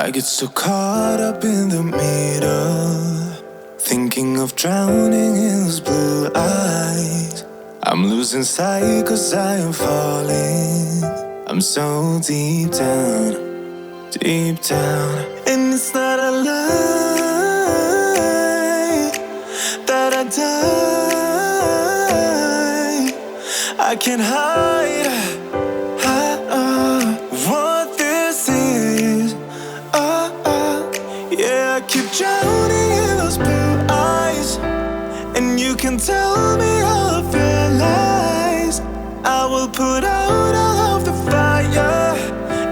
I get so caught up in the middle, thinking of drowning in those blue eyes. I'm losing sight 'cause I am falling. I'm so deep down, deep down. And it's not a lie that I die. I can't hide what this is. Yeah, I keep drowning in those blue eyes, and you can tell me all of your lies. I will put out all of the fire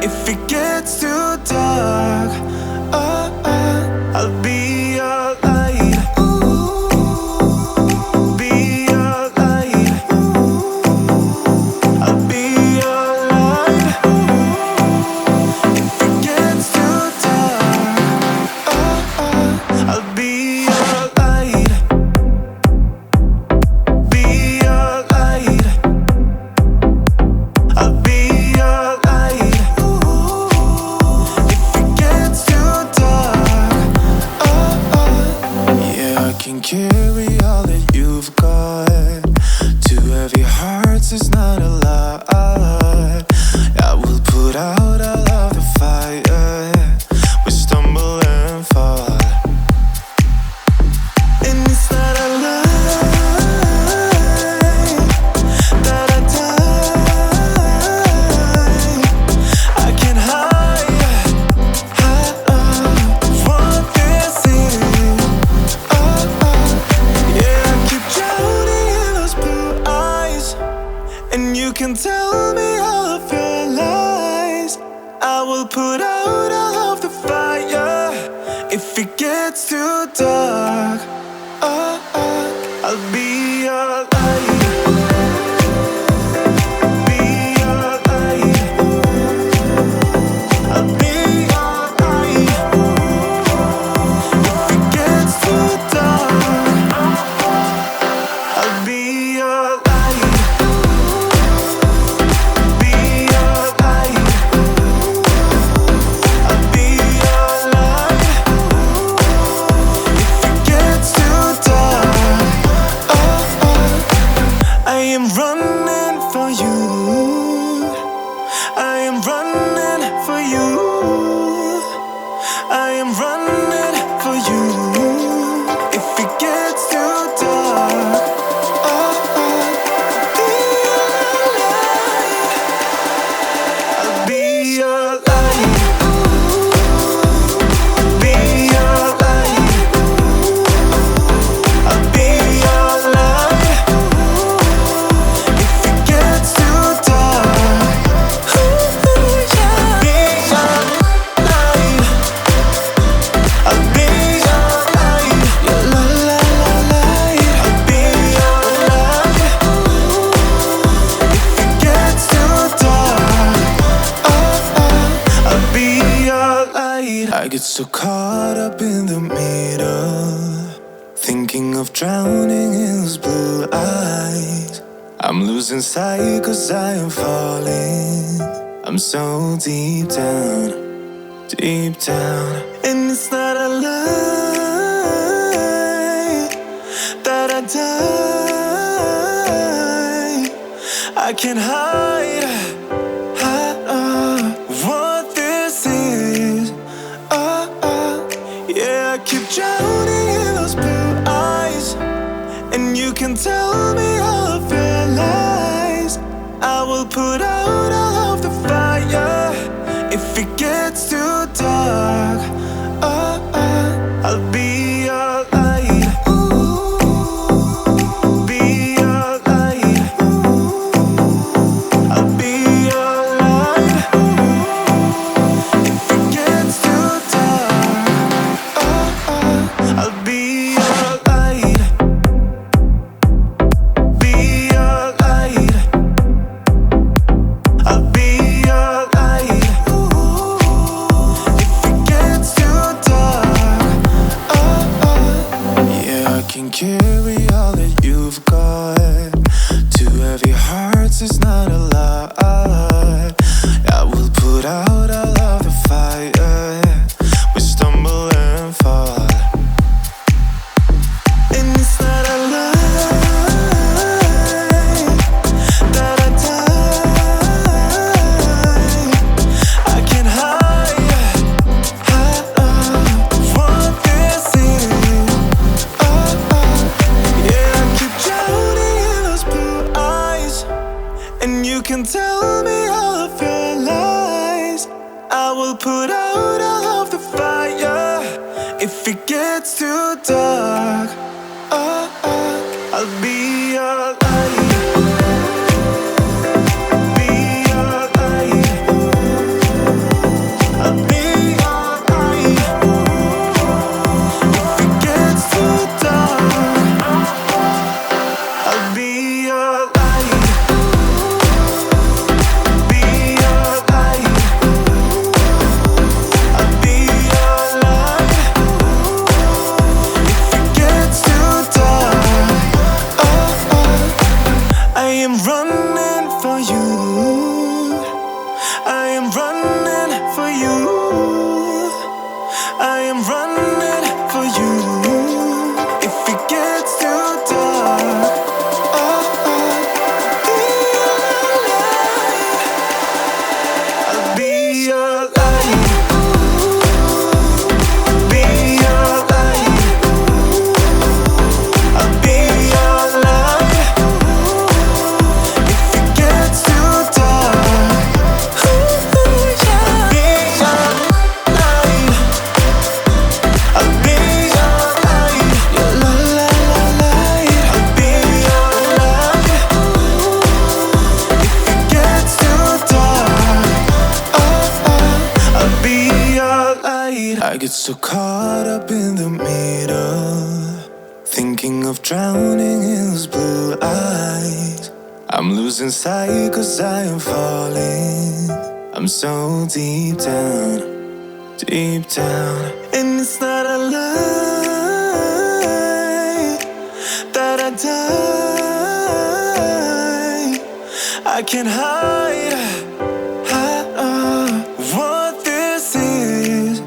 if it gets too dark. I'll be your light. Be your light. I'll be your light. If it gets too dark, I'll be your light. Be your light. I'll be your light. If it gets too dark, yeah, I can carry all that you've got. Two heavy hearts is not a lot. I will put out all of the fire. We stumble and fall, and it's not a lie that I die. I can't hide what this is. Yeah, I keep drowning in those blue eyes, and you can tell me all of your lies. I will put out all of the fire if it gets too dark. I'll be your light. Be your light. I'll be your light. If it gets too dark, I'll be your light. Be your light. I'll be your light. If it gets too dark, I am running for you. I am running for you. I am running for you. If it gets too dark, I'll be your light. Be your light. I'll be your light. If it gets too dark, I'll be your light. I'll be your light. Your light. I'll be your light. If it gets too dark, I'll be your light. I get so caught up in the middle, thinking of drowning in those blue eyes. I'm losing sight 'cause I am falling. I'm so deep down, deep down. And it's not a lie that I die. I can't hide what this is. Yeah, I keep drowning in those blue eyes, and you can tell me all of your lies. I will put out all of the fire if it gets too dark. I'll be your light. Be your light. I'll be your light. If it gets too dark, I'll be your light. Be your light. gets too dark, I'll be your light. I get so caught up in the middle, thinking of drowning in those blue eyes. I'm losing sight 'cause I am falling. I'm so deep down, deep down. And it's not a lie that I die. I can't hide what this is.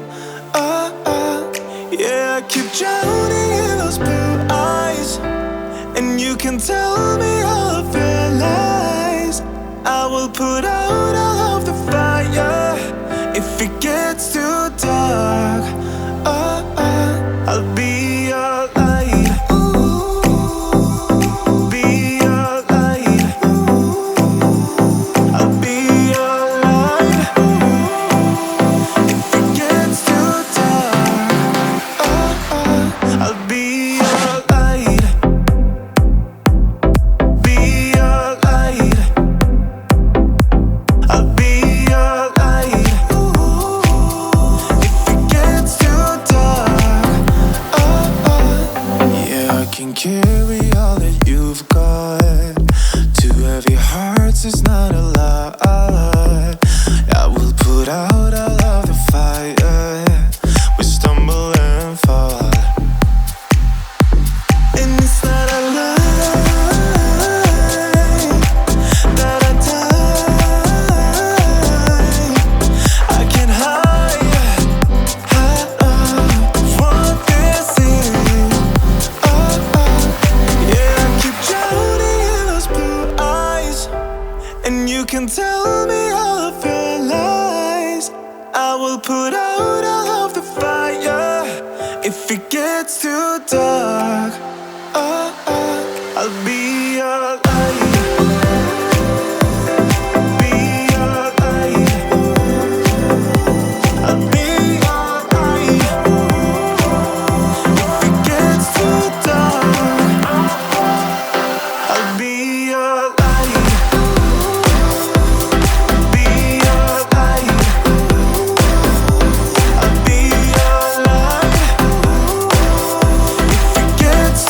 Yeah, I keep drowning in those blue eyes, and you can tell me all of your lies. I will put out all of the fire if it gets too dark. I'll be your light. Be your light. I'll be your light. If it gets too dark, I'll be your light. Be your light. I'll be your light. If it gets too dark, yeah, I can carry all that you've got. Two heavy hearts is not a lot. I will put out all of the fire. We stumble and fall, and it's not a lie that I die. I can't hide what this is. Yeah, I keep drowning in those blue eyes, and you can tell me all of your lies. I will put out all of the fire if it gets too dark. I'll be your light. Be your light. I'll be your light. If it gets too dark, I'll be your light. Be your light. I'll be your light. If it gets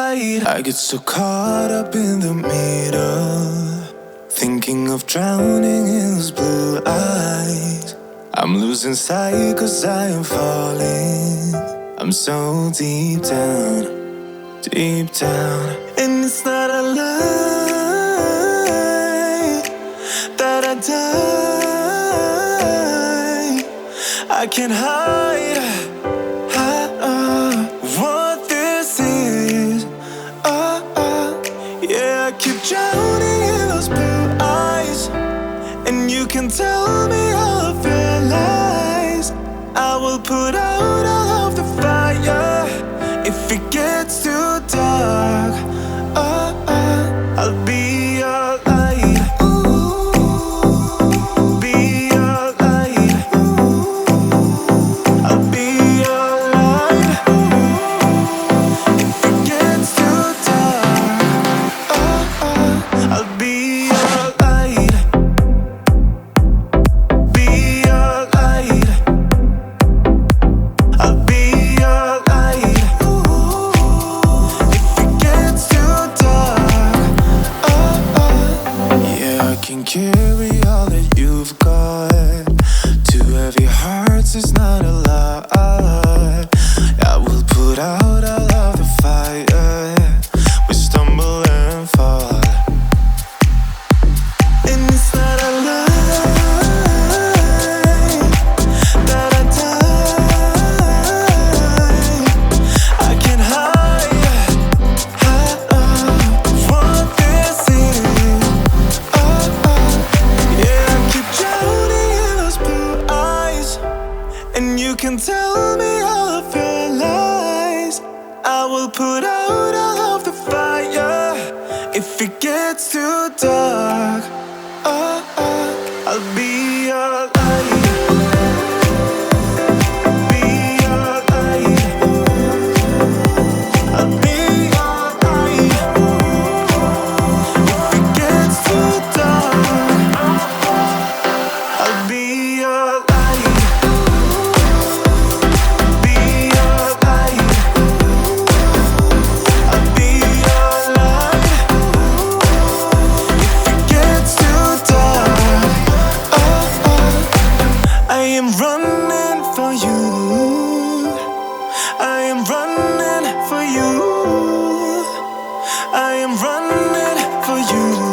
light. I get so caught up in the middle, thinking of drowning in those blue eyes. I'm losing sight 'cause I am falling. I'm so deep down, deep down. And it's not a lie that I die. I can't hide what this is. Yeah, I keep drowning in those blue eyes, and you can tell me all of your lies. I will put out all of the fire if it gets too dark. I'll be your light. Be your light. I'll be your light. If it gets too dark, I'll be your light. Be your light. I'll be your light. If it gets too dark, yeah, I can carry all that you've got. Two heavy hearts is not a lot. I will put out all of the fire. We stumble and fall, and it's not a lie that I die. I can't hide what this is. Yeah, I keep drowning in those blue eyes, and you can tell me all of your lies. I will put out all of the fire if it gets too dark. I'll be your light. Be your light. I'll be your light. If it gets too dark, I'll be your light. Be your light. I'll be your light. If it gets too dark, I am running for you. I am running for you. I am running for you.